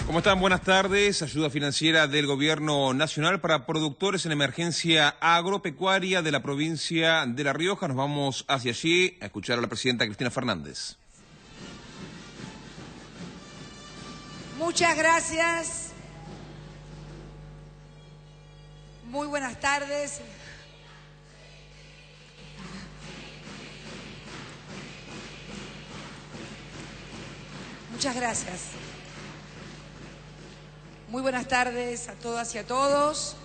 ¿Cómo están? Buenas tardes. Ayuda financiera del Gobierno Nacional para productores en emergencia agropecuaria de la provincia de La Rioja. Nos vamos hacia allí a escuchar a la presidenta Cristina Fernández. Muchas gracias. Muy buenas tardes. Muchas gracias. Muy buenas tardes a todas y a todos.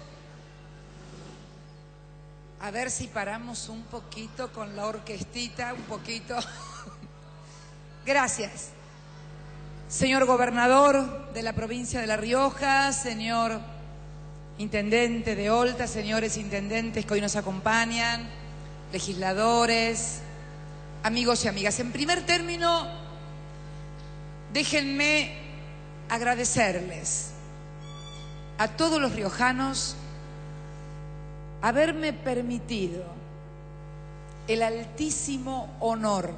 A ver si paramos un poquito con la orquestita, un poquito. Gracias. Señor gobernador de la provincia de La Rioja, señor intendente de Olta, señores intendentes que hoy nos acompañan, legisladores, amigos y amigas. En primer término, déjenme agradecerles a todos los riojanos haberme permitido el altísimo honor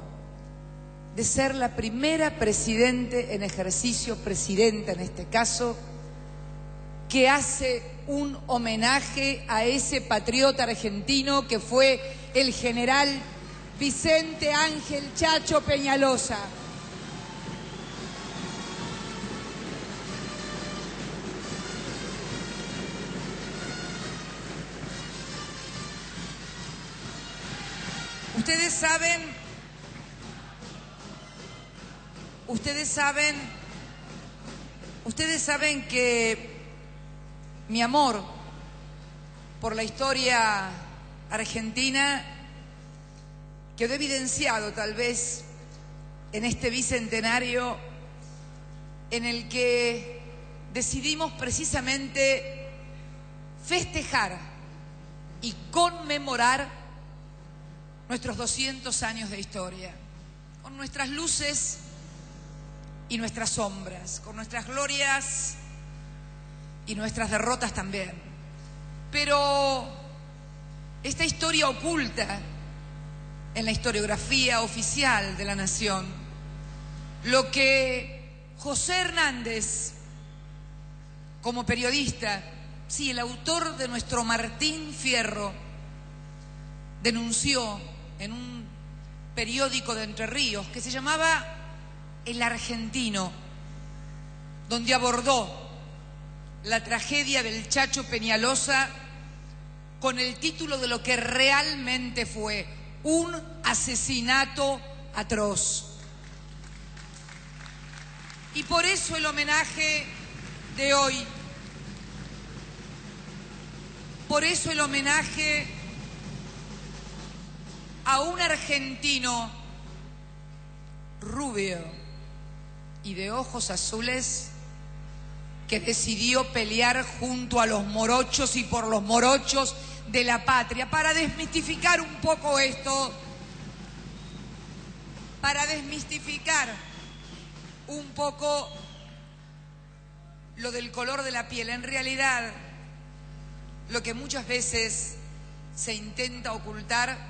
de ser la primera presidenta en este caso, que hace un homenaje a ese patriota argentino que fue el general Vicente Ángel Chacho Peñalosa. Ustedes saben que mi amor por la historia argentina quedó evidenciado tal vez en este bicentenario en el que decidimos precisamente festejar y conmemorar nuestros 200 años de historia, con nuestras luces y nuestras sombras, con nuestras glorias y nuestras derrotas también. Pero esta historia oculta en la historiografía oficial de la nación, lo que José Hernández, como periodista, sí, el autor de nuestro Martín Fierro, denunció en un periódico de Entre Ríos que se llamaba El Argentino, donde abordó la tragedia del Chacho Peñalosa con el título de lo que realmente fue un asesinato atroz. Y por eso el homenaje de hoy, por eso el homenaje a un argentino rubio y de ojos azules que decidió pelear junto a los morochos y por los morochos de la patria. Para desmistificar un poco esto, para desmistificar un poco lo del color de la piel. En realidad, lo que muchas veces se intenta ocultar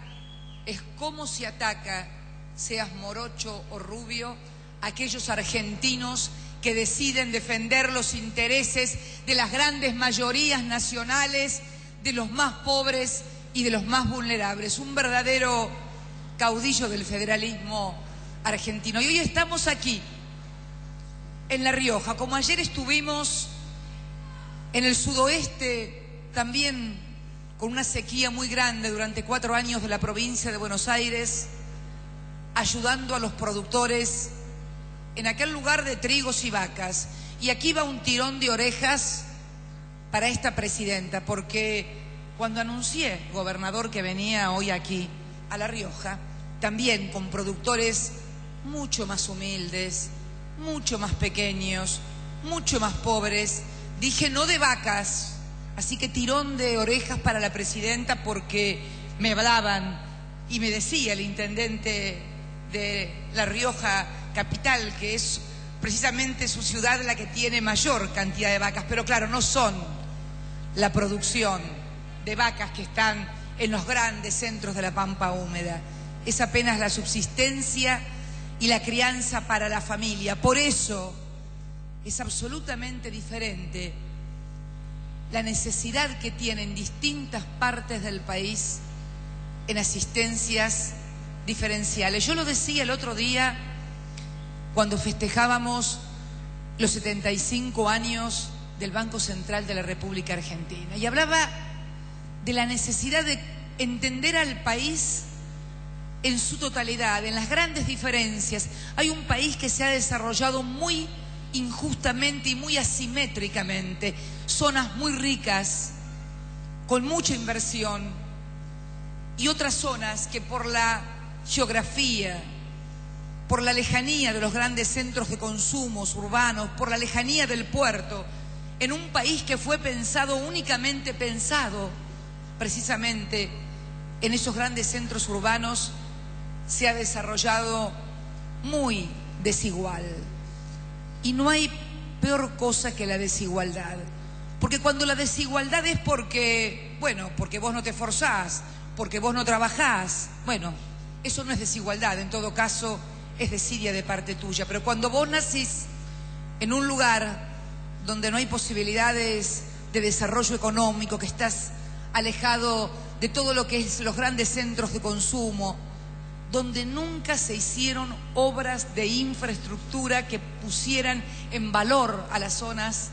es cómo se ataca, seas morocho o rubio, a aquellos argentinos que deciden defender los intereses de las grandes mayorías nacionales, de los más pobres y de los más vulnerables. Un verdadero caudillo del federalismo argentino. Y hoy estamos aquí, en La Rioja, como ayer estuvimos en el sudoeste, también con una sequía muy grande durante 4 años de la provincia de Buenos Aires, ayudando a los productores en aquel lugar de trigos y vacas. Y aquí va un tirón de orejas para esta presidenta, porque cuando anuncié, gobernador, que venía hoy aquí a La Rioja, también con productores mucho más humildes, mucho más pequeños, mucho más pobres, dije no de vacas. Así que tirón de orejas para la presidenta, porque me hablaban y me decía el intendente de La Rioja capital, que es precisamente su ciudad la que tiene mayor cantidad de vacas, pero claro, no son la producción de vacas que están en los grandes centros de la pampa húmeda, es apenas la subsistencia y la crianza para la familia. Por eso es absolutamente diferente la necesidad que tienen distintas partes del país en asistencias diferenciales. Yo lo decía el otro día cuando festejábamos los 75 años del Banco Central de la República Argentina y hablaba de la necesidad de entender al país en su totalidad, en las grandes diferencias. Hay un país que se ha desarrollado muy injustamente y muy asimétricamente, zonas muy ricas, con mucha inversión, y otras zonas que por la geografía, por la lejanía de los grandes centros de consumos urbanos, por la lejanía del puerto, en un país que fue únicamente pensado precisamente en esos grandes centros urbanos, se ha desarrollado muy desigual. Y no hay peor cosa que la desigualdad. Porque cuando la desigualdad es porque vos no te esforzás, porque vos no trabajás, eso no es desigualdad, en todo caso es desidia de parte tuya. Pero cuando vos nacís en un lugar donde no hay posibilidades de desarrollo económico, que estás alejado de todo lo que es los grandes centros de consumo, donde nunca se hicieron obras de infraestructura que pusieran en valor a las zonas,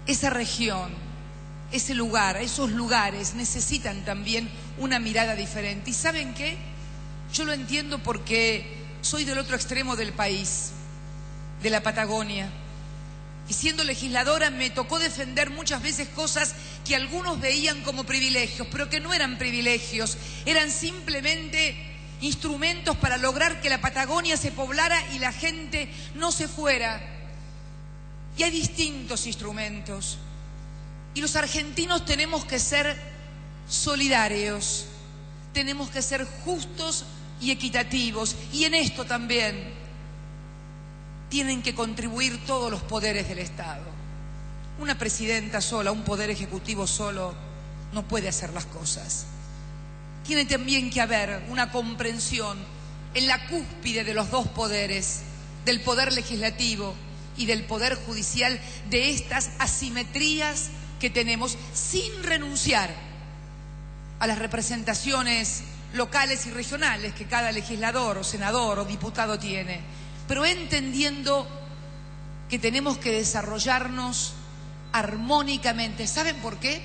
esa región, ese lugar, esos lugares necesitan también una mirada diferente. ¿Y saben qué? Yo lo entiendo porque soy del otro extremo del país, de la Patagonia. Y siendo legisladora me tocó defender muchas veces cosas que algunos veían como privilegios, pero que no eran privilegios, eran simplemente instrumentos para lograr que la Patagonia se poblara y la gente no se fuera. Y hay distintos instrumentos. Y los argentinos tenemos que ser solidarios, tenemos que ser justos y equitativos. Y en esto también tienen que contribuir todos los poderes del Estado. Una presidenta sola, un poder ejecutivo solo, no puede hacer las cosas. Tiene también que haber una comprensión en la cúspide de los dos poderes, del poder legislativo y del poder judicial, de estas asimetrías que tenemos, sin renunciar a las representaciones locales y regionales que cada legislador o senador o diputado tiene, pero entendiendo que tenemos que desarrollarnos armónicamente. ¿Saben por qué?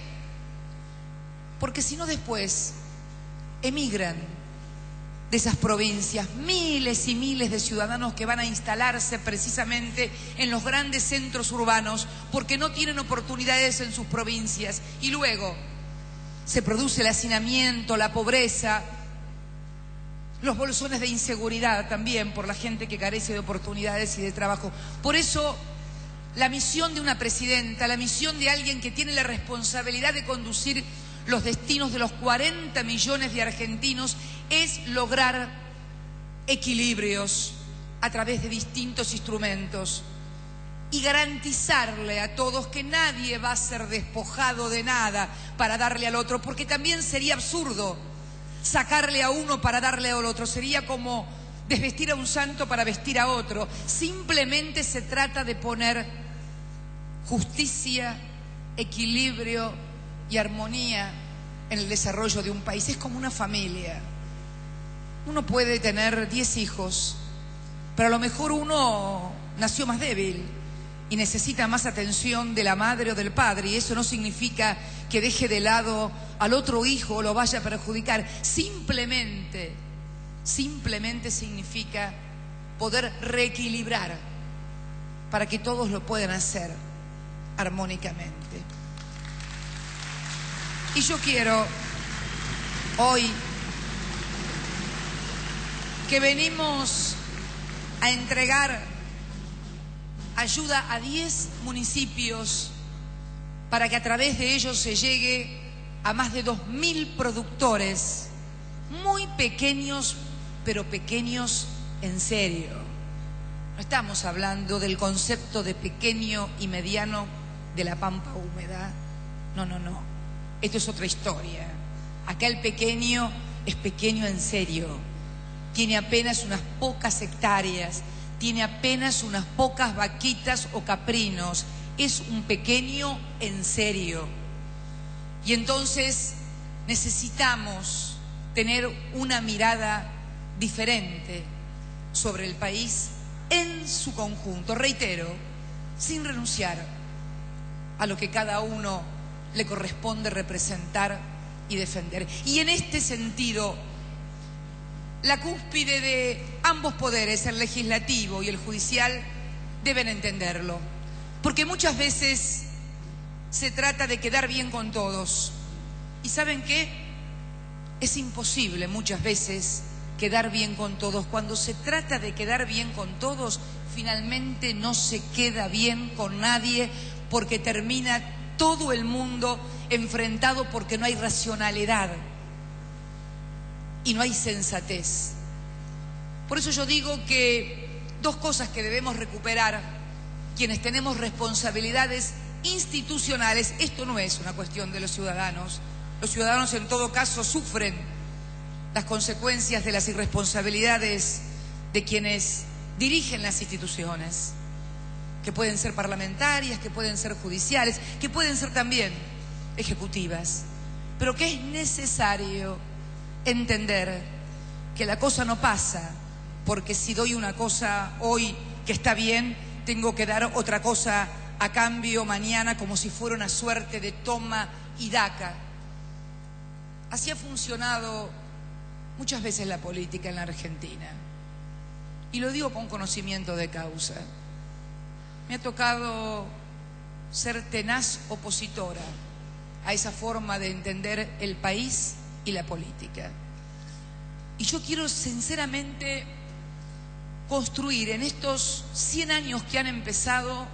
Porque si no después emigran de esas provincias miles y miles de ciudadanos que van a instalarse precisamente en los grandes centros urbanos porque no tienen oportunidades en sus provincias, y luego se produce el hacinamiento, la pobreza, los bolsones de inseguridad también por la gente que carece de oportunidades y de trabajo. Por eso la misión de una presidenta, la misión de alguien que tiene la responsabilidad de conducir los destinos de los 40 millones de argentinos, es lograr equilibrios a través de distintos instrumentos y garantizarle a todos que nadie va a ser despojado de nada para darle al otro, porque también sería absurdo sacarle a uno para darle al otro, sería como desvestir a un santo para vestir a otro. Simplemente se trata de poner justicia, equilibrio y armonía en el desarrollo de un país. Es como una familia. Uno puede tener 10 hijos, pero a lo mejor uno nació más débil y necesita más atención de la madre o del padre, y eso no significa que deje de lado al otro hijo o lo vaya a perjudicar. Simplemente significa poder reequilibrar para que todos lo puedan hacer armónicamente. Y yo quiero hoy, que venimos a entregar ayuda a 10 municipios para que a través de ellos se llegue a más de 2.000 productores, muy pequeños, pero pequeños en serio. No estamos hablando del concepto de pequeño y mediano de la pampa húmeda. No. Esto es otra historia. Acá el pequeño es pequeño en serio. Tiene apenas unas pocas hectáreas, tiene apenas unas pocas vaquitas o caprinos, es un pequeño en serio. Y entonces necesitamos tener una mirada diferente sobre el país en su conjunto, reitero, sin renunciar a lo que cada uno le corresponde representar y defender. Y en este sentido, la cúspide de ambos poderes, el legislativo y el judicial, deben entenderlo. Porque muchas veces se trata de quedar bien con todos. ¿Y saben qué? Es imposible muchas veces quedar bien con todos. Cuando se trata de quedar bien con todos, finalmente no se queda bien con nadie, porque termina todo el mundo enfrentado, porque no hay racionalidad y no hay sensatez. Por eso yo digo que dos cosas que debemos recuperar quienes tenemos responsabilidades institucionales. Esto no es una cuestión de los ciudadanos. Los ciudadanos en todo caso sufren las consecuencias de las irresponsabilidades de quienes dirigen las instituciones, que pueden ser parlamentarias, que pueden ser judiciales, que pueden ser también ejecutivas, pero que es necesario entender que la cosa no pasa porque si doy una cosa hoy que está bien, tengo que dar otra cosa a cambio mañana, como si fuera una suerte de toma y daca. Así ha funcionado muchas veces la política en la Argentina, y lo digo con conocimiento de causa. Me ha tocado ser tenaz opositora a esa forma de entender el país y la política. Y yo quiero sinceramente construir en estos 100 años que han empezado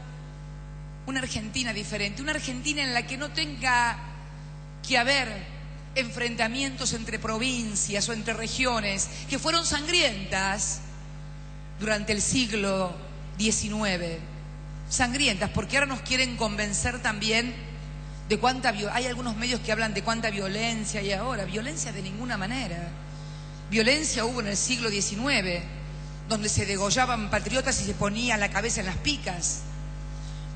una Argentina diferente, una Argentina en la que no tenga que haber enfrentamientos entre provincias o entre regiones que fueron sangrientas durante el siglo XIX. Sangrientas, porque ahora nos quieren convencer también de cuánta violencia. Hay algunos medios que hablan de cuánta violencia hay ahora. Violencia de ninguna manera. Violencia hubo en el siglo XIX, donde se degollaban patriotas y se ponía la cabeza en las picas.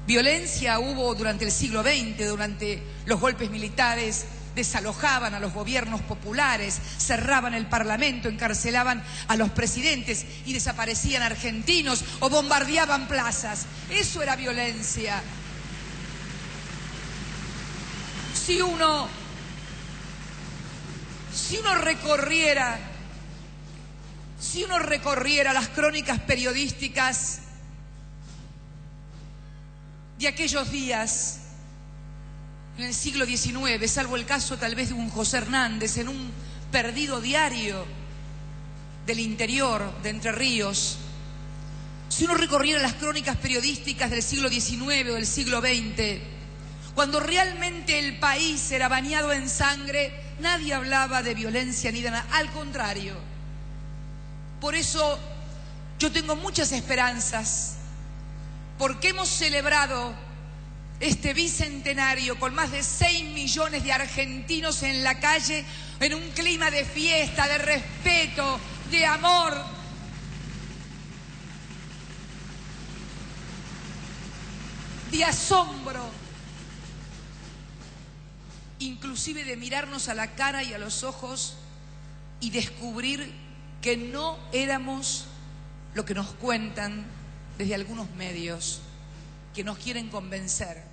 Violencia hubo durante el siglo XX, durante los golpes militares. Desalojaban a los gobiernos populares, cerraban el Parlamento, encarcelaban a los presidentes y desaparecían argentinos o bombardeaban plazas. Eso era violencia. Si uno recorriera las crónicas periodísticas de aquellos días en el siglo XIX, salvo el caso tal vez de un José Hernández en un perdido diario del interior de Entre Ríos, si uno recorriera las crónicas periodísticas del siglo XIX o del siglo XX, cuando realmente el país era bañado en sangre, nadie hablaba de violencia ni de nada, al contrario. Por eso yo tengo muchas esperanzas, porque hemos celebrado este bicentenario con más de 6 millones de argentinos en la calle, en un clima de fiesta, de respeto, de amor. De asombro, inclusive de mirarnos a la cara y a los ojos y descubrir que no éramos lo que nos cuentan desde algunos medios, que nos quieren convencer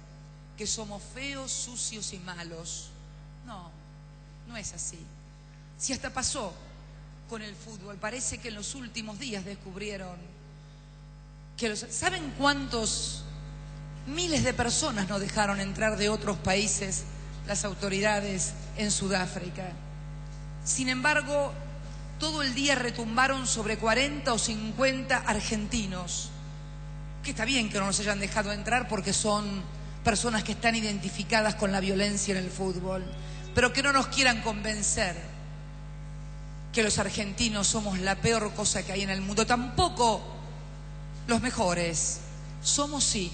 que somos feos, sucios y malos. No, no es así. Si hasta pasó con el fútbol, parece que en los últimos días descubrieron que ¿saben cuántos miles de personas nos dejaron entrar de otros países las autoridades en Sudáfrica? Sin embargo, todo el día retumbaron sobre 40 o 50 argentinos, que está bien que no nos hayan dejado entrar porque son personas que están identificadas con la violencia en el fútbol, pero que no nos quieran convencer que los argentinos somos la peor cosa que hay en el mundo, tampoco los mejores. Somos sí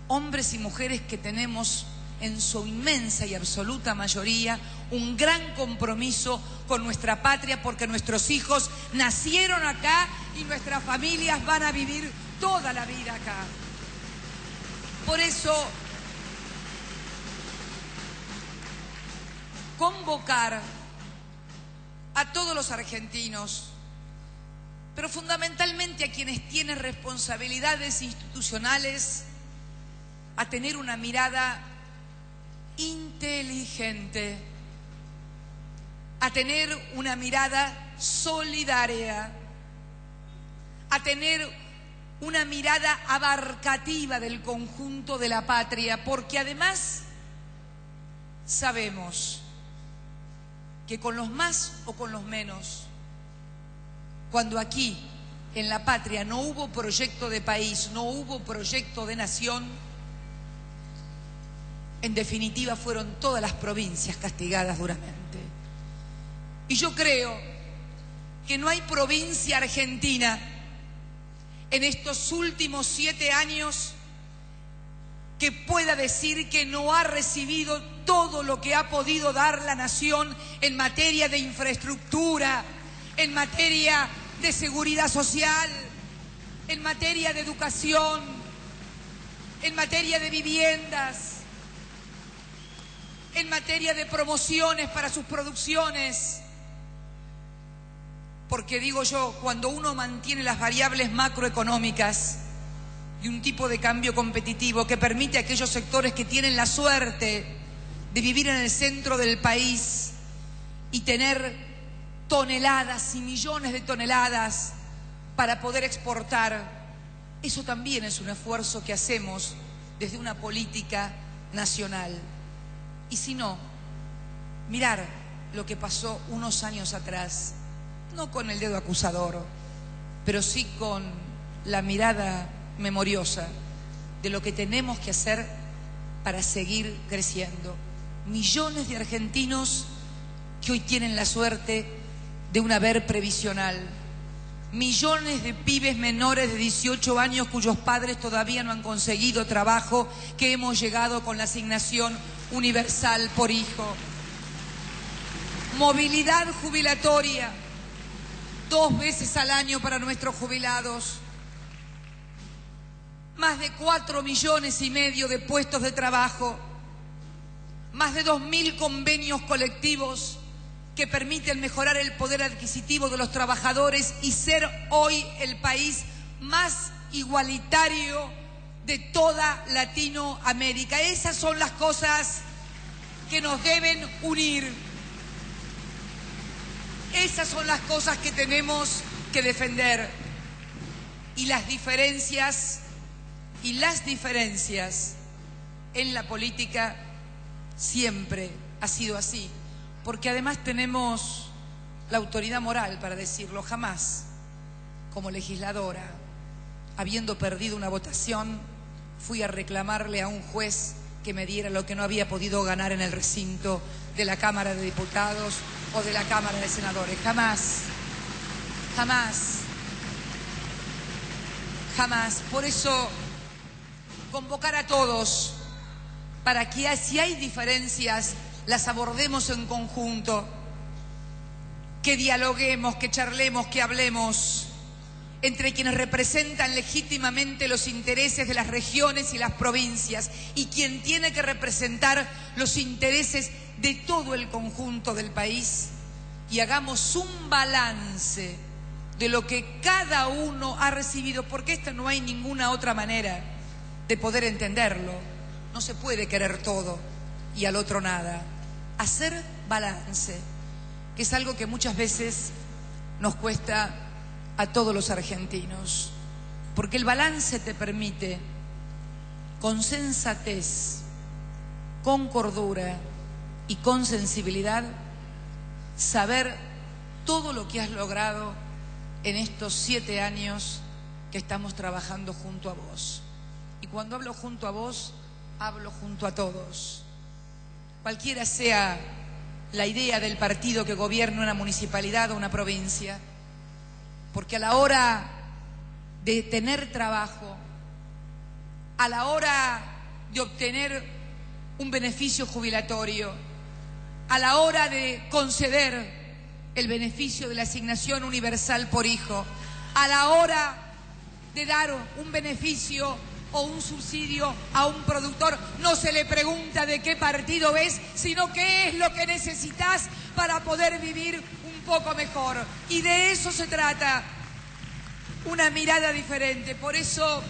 hombres y mujeres que tenemos en su inmensa y absoluta mayoría, un gran compromiso con nuestra patria, porque nuestros hijos nacieron acá y nuestras familias van a vivir toda la vida acá. Por eso, convocar a todos los argentinos, pero fundamentalmente a quienes tienen responsabilidades institucionales, a tener una mirada inteligente, a tener una mirada solidaria, a tener una mirada abarcativa del conjunto de la patria, porque además sabemos que con los más o con los menos, cuando aquí en la patria no hubo proyecto de país, no hubo proyecto de nación, en definitiva fueron todas las provincias castigadas duramente. Y yo creo que no hay provincia argentina en estos últimos 7 años que pueda decir que no ha recibido todo lo que ha podido dar la nación en materia de infraestructura, en materia de seguridad social, en materia de educación, en materia de viviendas, en materia de promociones para sus producciones. Porque digo yo, cuando uno mantiene las variables macroeconómicas y un tipo de cambio competitivo que permite a aquellos sectores que tienen la suerte de vivir en el centro del país y tener toneladas y millones de toneladas para poder exportar, eso también es un esfuerzo que hacemos desde una política nacional. Y si no, mirar lo que pasó unos años atrás, no con el dedo acusador, pero sí con la mirada memoriosa de lo que tenemos que hacer para seguir creciendo. Millones de argentinos que hoy tienen la suerte de un haber previsional. Millones de pibes menores de 18 años cuyos padres todavía no han conseguido trabajo, que hemos llegado con la asignación universal por hijo. Movilidad jubilatoria, 2 veces al año para nuestros jubilados. Más de 4,5 millones de puestos de trabajo. Más de 2.000 convenios colectivos que permiten mejorar el poder adquisitivo de los trabajadores y ser hoy el país más igualitario de toda Latinoamérica. Esas son las cosas que nos deben unir. Esas son las cosas que tenemos que defender. Y las diferencias en la política siempre ha sido así. Porque además tenemos la autoridad moral para decirlo. Jamás, como legisladora, habiendo perdido una votación, fui a reclamarle a un juez que me diera lo que no había podido ganar en el recinto de la Cámara de Diputados o de la Cámara de Senadores. Jamás, jamás, jamás. Por eso, convocar a todos para que si hay diferencias, las abordemos en conjunto, que dialoguemos, que charlemos, que hablemos entre quienes representan legítimamente los intereses de las regiones y las provincias y quien tiene que representar los intereses de todo el conjunto del país, y hagamos un balance de lo que cada uno ha recibido, porque esta no hay ninguna otra manera de poder entenderlo. No se puede querer todo y al otro nada. Hacer balance, que es algo que muchas veces nos cuesta a todos los argentinos, porque el balance te permite, con sensatez, con cordura y con sensibilidad, saber todo lo que has logrado en estos 7 años que estamos trabajando junto a vos. Y cuando hablo junto a vos, hablo junto a todos. Cualquiera sea la idea del partido que gobierna una municipalidad o una provincia, porque a la hora de tener trabajo, a la hora de obtener un beneficio jubilatorio, a la hora de conceder el beneficio de la asignación universal por hijo, a la hora de dar un beneficio o un subsidio a un productor, no se le pregunta de qué partido es, sino qué es lo que necesitas para poder vivir un poco mejor. Y de eso se trata, una mirada diferente. Por eso,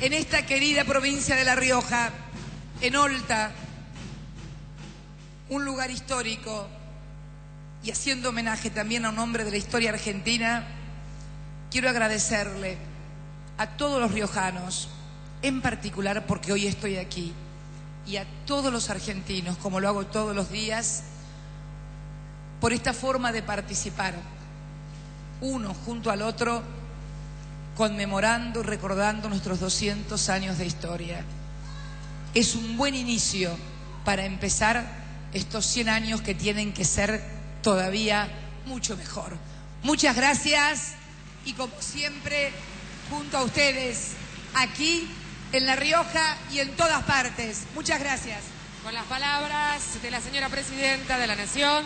en esta querida provincia de La Rioja, en Olta, un lugar histórico, y haciendo homenaje también a un hombre de la historia argentina, quiero agradecerle a todos los riojanos, en particular porque hoy estoy aquí, y a todos los argentinos, como lo hago todos los días, por esta forma de participar, uno junto al otro, conmemorando y recordando nuestros 200 años de historia. Es un buen inicio para empezar estos 100 años que tienen que ser todavía mucho mejor. Muchas gracias y como siempre, junto a ustedes, aquí en La Rioja y en todas partes. Muchas gracias. Con las palabras de la señora Presidenta de la Nación.